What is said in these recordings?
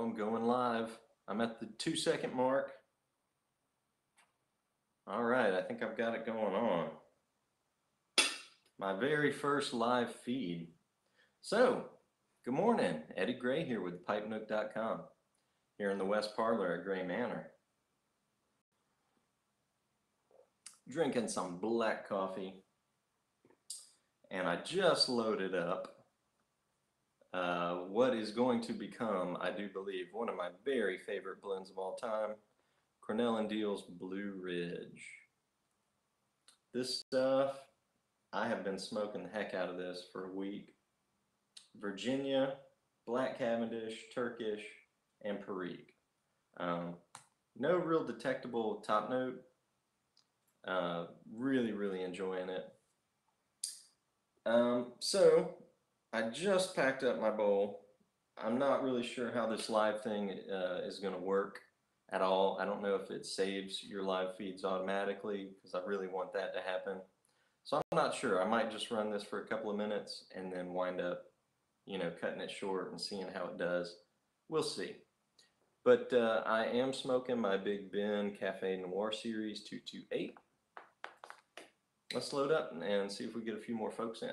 I'm going live. I'm at the 2-second mark. All right, I think I've got it going on. My very first live feed. So, good morning. Eddie Gray here with PipeNook.com, here in the West Parlor at Gray Manor. Drinking some black coffee, and I just loaded up what is going to become, I do believe, one of my very favorite blends of all time, Cornell & Deal's Blue Ridge. This stuff, I have been smoking the heck out of this for a week. Virginia, Black Cavendish, Turkish, and Perique. No real detectable top note. Really enjoying it. So I just packed up my bowl. I'm not really sure how this live thing is going to work at all. I don't know if it saves your live feeds automatically, because I really want that to happen. So I'm not sure. I might just run this for a couple of minutes and then wind up, cutting it short and seeing how it does. We'll see. But I am smoking my Big Ben Cafe Noir Series 228. Let's load up and see if we get a few more folks in.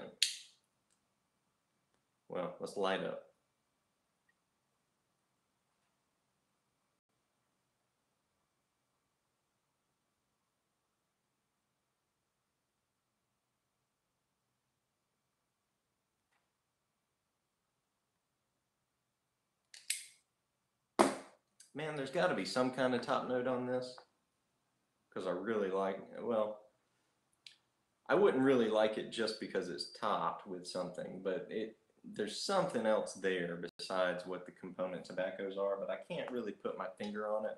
Well, let's light up. Man, there's got to be some kind of top note on this, because I really like, well, I wouldn't really like it just because it's topped with something, but there's something else there besides what the component tobaccos are, but I can't really put my finger on it.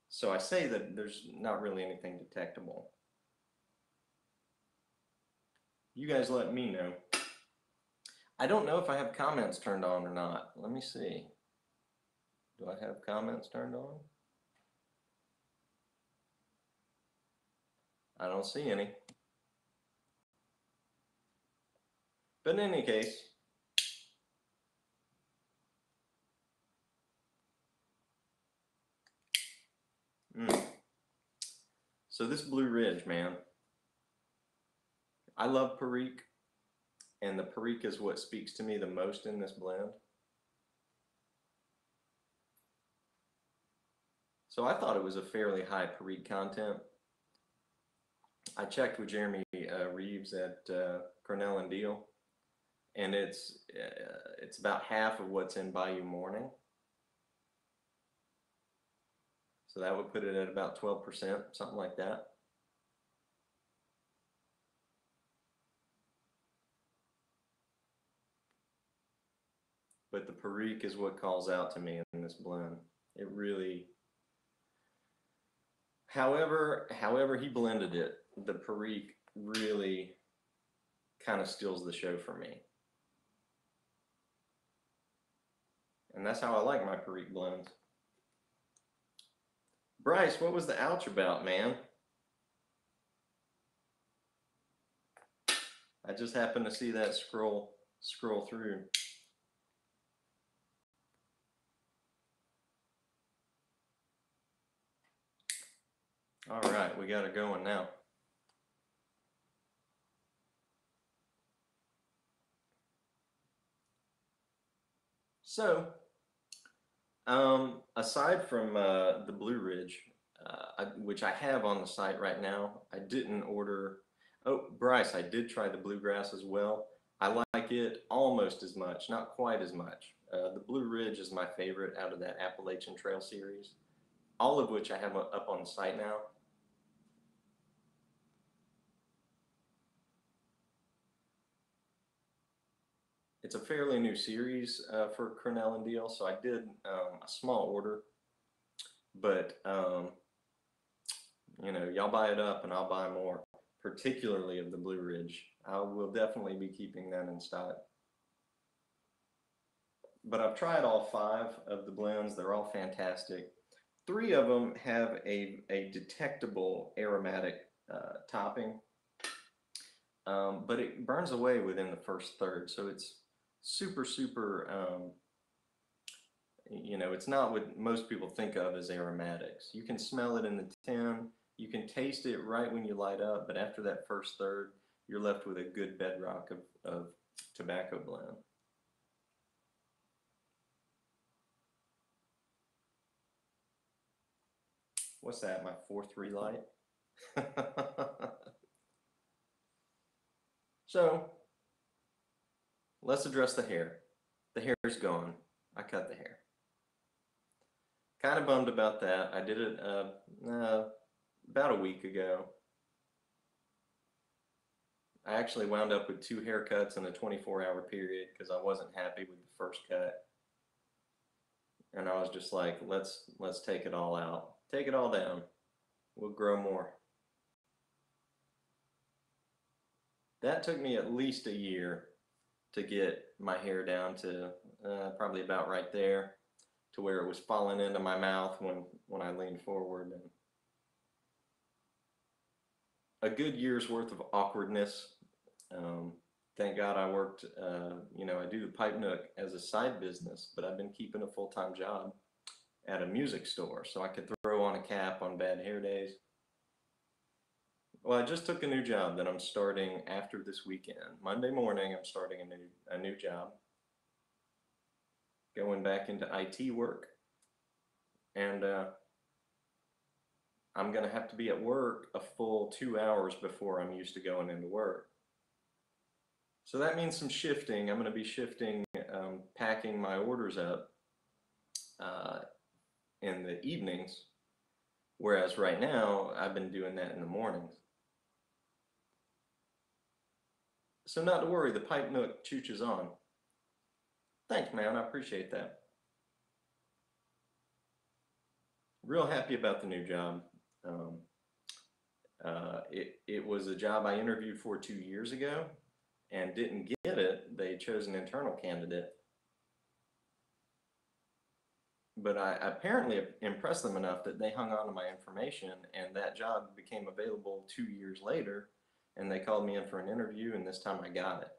So I say that there's not really anything detectable. You guys let me know. I don't know if I have comments turned on or not. Let me see. Do I have comments turned on? I don't see any. But in any case, so this Blue Ridge, man, I love Perique, and the Perique is what speaks to me the most in this blend. So I thought it was a fairly high Perique content. I checked with Jeremy Reeves at Cornell & Deal, and it's about half of what's in Bayou Morning. So that would put it at about 12%, something like that. But the Perique is what calls out to me in this blend. It really, however he blended it, the Perique really kind of steals the show for me. And that's how I like my Perique blends. Bryce, what was the ouch about, man? I just happened to see that scroll through. All right, we got it going now. So, aside from the Blue Ridge, which I have on the site right now, I didn't order. Oh, Bryce, I did try the Bluegrass as well. I like it almost as much, not quite as much. The Blue Ridge is my favorite out of that Appalachian Trail series, all of which I have up on the site now. It's a fairly new series for Cornell & Deal, so I did a small order, but y'all buy it up and I'll buy more, particularly of the Blue Ridge. I will definitely be keeping that in stock. But I've tried all 5 of the blends. They're all fantastic. 3 of them have a detectable aromatic topping, but it burns away within the first third. So it's super, You know, it's not what most people think of as aromatics. You can smell it in the tin, you can taste it right when you light up, but after that first third, you're left with a good bedrock of tobacco blend. What's that, my 4-3 light? So let's address the hair. The hair's gone. I cut the hair. Kind of bummed about that. I did it about a week ago. I actually wound up with 2 haircuts in a 24-hour period because I wasn't happy with the first cut. And I was just like, let's take it all out. Take it all down. We'll grow more. That took me at least a year to get my hair down to probably about right there, to where it was falling into my mouth when I leaned forward. And a good year's worth of awkwardness. Thank God I worked, you know, I do the Pipe Nook as a side business, but I've been keeping a full-time job at a music store so I could throw on a cap on bad hair days. Well, I just took a new job that I'm starting after this weekend. Monday morning, I'm starting a new job, going back into IT work, and I'm gonna have to be at work a full 2 hours before I'm used to going into work. So that means some shifting. I'm gonna be shifting, packing my orders up uh, in the evenings, whereas right now I've been doing that in the mornings. So not to worry, the Pipe Nook chooches on. Thanks, man. I appreciate that. Real happy about the new job. Um, it was a job I interviewed for 2 years ago and didn't get it. They chose an internal candidate. But I apparently impressed them enough that they hung on to my information, and that job became available 2 years later, and they called me in for an interview, and this time I got it.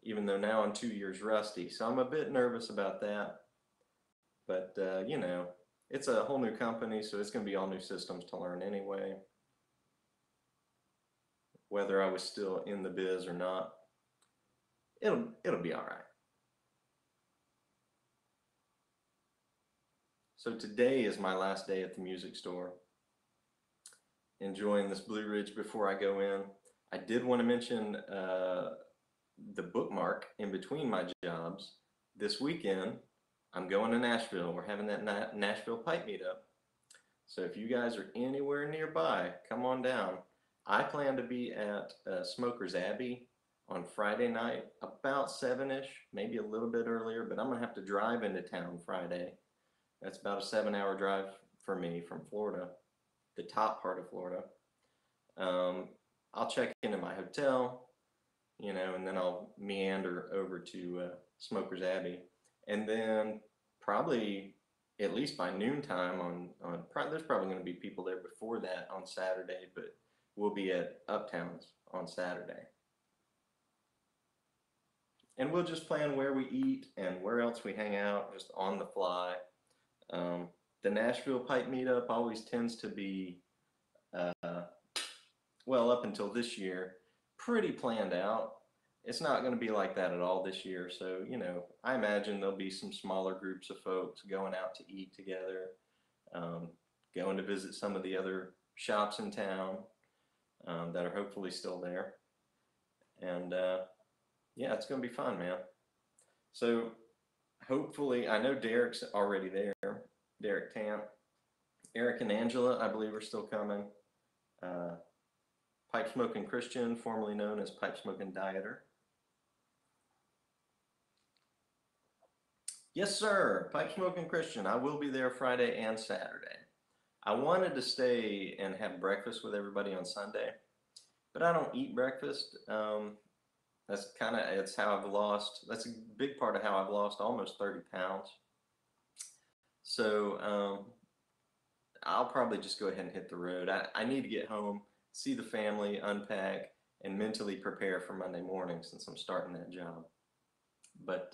Even though now I'm 2 years rusty. So I'm a bit nervous about that. But, you know, it's a whole new company, so it's going to be all new systems to learn anyway, whether I was still in the biz or not. It'll be all right. So today is my last day at the music store. Enjoying this Blue Ridge before I go in. I did want to mention the bookmark in between my jobs. This weekend, I'm going to Nashville. We're having that Nashville Pipe Meetup. So if you guys are anywhere nearby, come on down. I plan to be at Smoker's Abbey on Friday night, about 7-ish, maybe a little bit earlier, but I'm going to have to drive into town Friday. That's about a 7-hour drive for me from Florida, the top part of Florida. I'll check into my hotel, you know, and then I'll meander over to Smoker's Abbey. And then probably at least by noontime there's probably going to be people there before that on Saturday, but we'll be at Uptowns on Saturday. And we'll just plan where we eat and where else we hang out, just on the fly. The Nashville Pipe Meetup always tends to be, well, up until this year, pretty planned out. It's not going to be like that at all this year. So, you know, I imagine there'll be some smaller groups of folks going out to eat together, going to visit some of the other shops in town that are hopefully still there. And yeah, it's going to be fun, man. So hopefully, I know Derek's already there, Derek Tant. Eric and Angela, I believe, are still coming. Pipe Smoking Christian, formerly known as Pipe Smoking Dieter. Yes, sir. Pipe Smoking Christian. I will be there Friday and Saturday. I wanted to stay and have breakfast with everybody on Sunday, but I don't eat breakfast. It's how I've lost, that's a big part of how I've lost almost 30 pounds. So I'll probably just go ahead and hit the road. I need to get home, see the family, unpack, and mentally prepare for Monday morning since I'm starting that job. But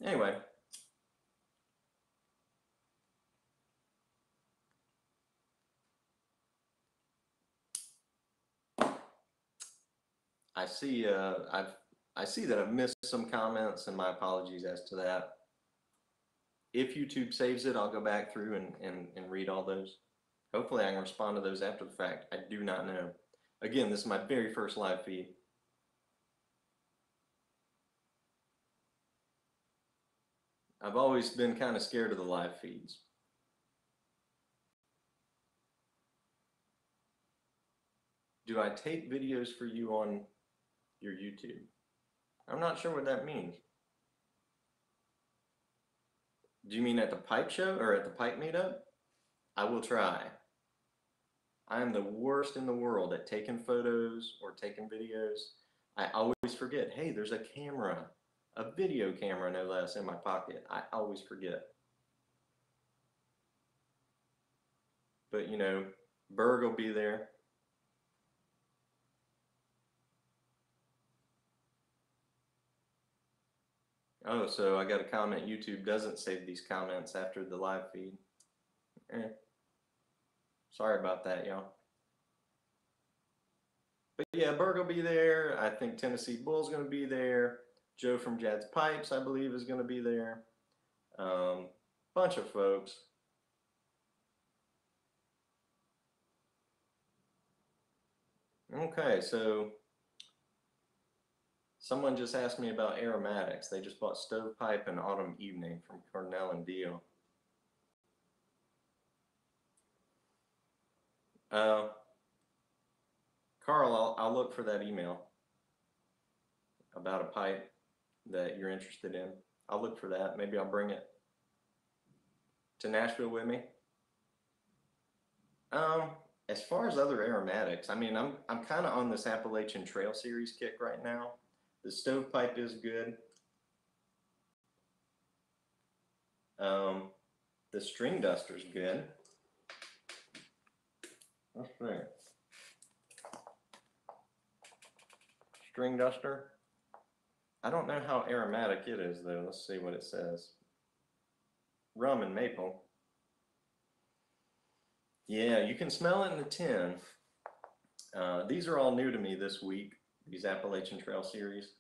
Anyway, I see I see that I've missed some comments, and my apologies as to that. If YouTube saves it, I'll go back through and read all those. Hopefully I can respond to those after the fact. I do not know. Again, this is my very first live feed. I've always been kind of scared of the live feeds. Do I take videos for you on your YouTube? I'm not sure what that means. Do you mean at the pipe show or at the pipe meetup? I will try. I am the worst in the world at taking photos or taking videos. I always forget, hey, there's a camera, a video camera no less, in my pocket. I always forget. But you know, Berg will be there. Oh, so I got a comment, YouTube doesn't save these comments after the live feed. Sorry about that, y'all. But yeah, Berg will be there. I think Tennessee Bull's going to be there. Joe from Jad's Pipes, I believe, is going to be there. Bunch of folks. Okay, so someone just asked me about aromatics. They just bought Stovepipe and Autumn Evening from Cornell and Deal. Carl, I'll look for that email about a pipe that you're interested in. I'll look for that. Maybe I'll bring it to Nashville with me. As far as other aromatics, I mean, I'm kind of on this Appalachian Trail Series kick right now. The Stovepipe is good. The String Duster's good. Let's see. String Duster. I don't know how aromatic it is though. Let's see what it says. Rum and maple. Yeah, you can smell it in the tin. These are all new to me this week, these Appalachian Trail Series.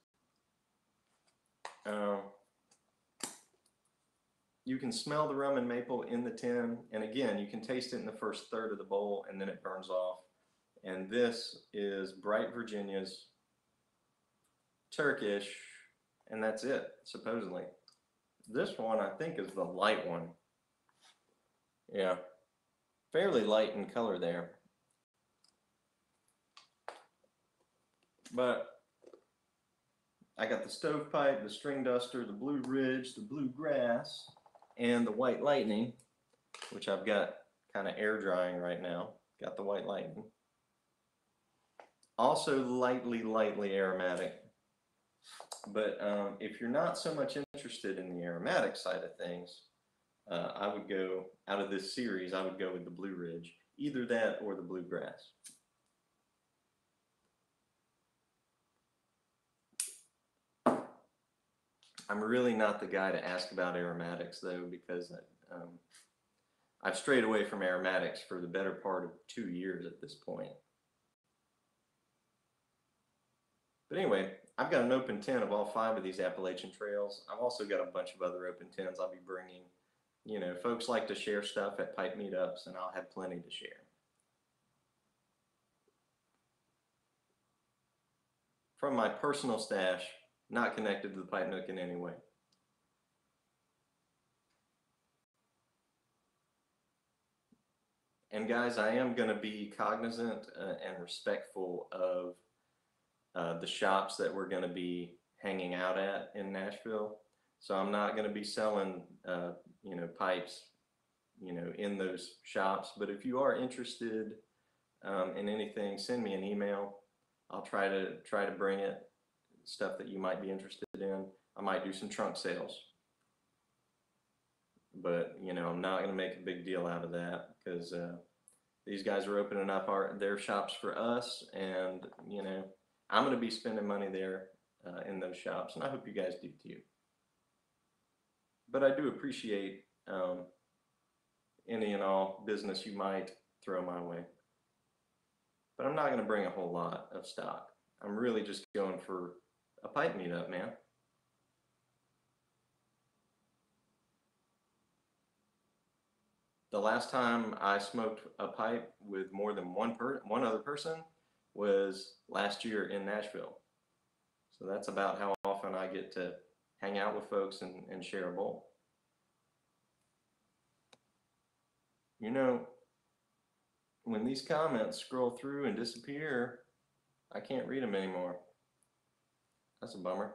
You can smell the rum and maple in the tin, and again, you can taste it in the first third of the bowl, and then it burns off. And this is Bright Virginia's Turkish, and that's it, supposedly. This one, I think, is the light one. Yeah, fairly light in color there. But I got the Stovepipe, the String Duster, the Blue Ridge, the Bluegrass, and the White Lightning, which I've got kind of air drying right now. Got the White Lightning. Also lightly aromatic. But if you're not so much interested in the aromatic side of things, I would go, out of this series, I would go with the Blue Ridge. Either that or the Bluegrass. I'm really not the guy to ask about aromatics though, because I've strayed away from aromatics for the better part of 2 years at this point. But anyway, I've got an open tin of all 5 of these Appalachian Trails. I've also got a bunch of other open tins I'll be bringing. You know, folks like to share stuff at pipe meetups, and I'll have plenty to share. From my personal stash, not connected to the Pipe Nook in any way. And guys, I am going to be cognizant and respectful of the shops that we're going to be hanging out at in Nashville. So I'm not going to be selling, you know, pipes, you know, in those shops. But if you are interested in anything, send me an email. I'll try to bring it, stuff that you might be interested in. I might do some trunk sales. But, you know, I'm not going to make a big deal out of that because these guys are opening up their shops for us. And, you know, I'm going to be spending money there in those shops. And I hope you guys do too. but I do appreciate any and all business you might throw my way. But I'm not going to bring a whole lot of stock. I'm really just going for a pipe meetup, man. The last time I smoked a pipe with more than one other person was last year in Nashville. So that's about how often I get to hang out with folks and share a bowl. You know, when these comments scroll through and disappear, I can't read them anymore. That's a bummer.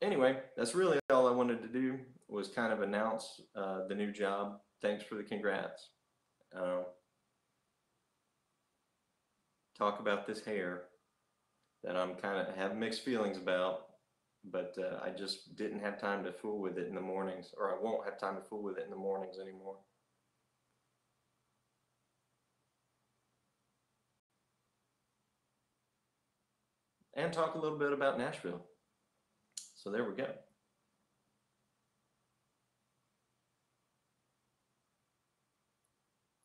Anyway, that's really all I wanted to do was kind of announce the new job. Thanks for the congrats. Uh, talk about this hair that I'm kind of have mixed feelings about, but I just didn't have time to fool with it in the mornings, or I won't have time to fool with it in the mornings anymore. And talk a little bit about Nashville. So there we go.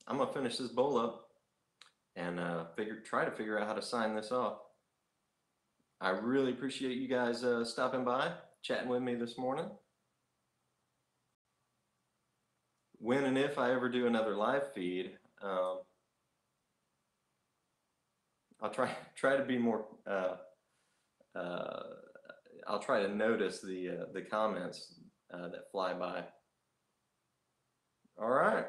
I'm gonna finish this bowl up and try to figure out how to sign this off. I really appreciate you guys stopping by, chatting with me this morning. When and if I ever do another live feed, I'll try to be more. Uh, I'll try to notice the comments that fly by. All right.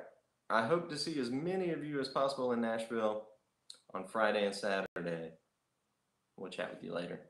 I hope to see as many of you as possible in Nashville on Friday and Saturday. We'll chat with you later.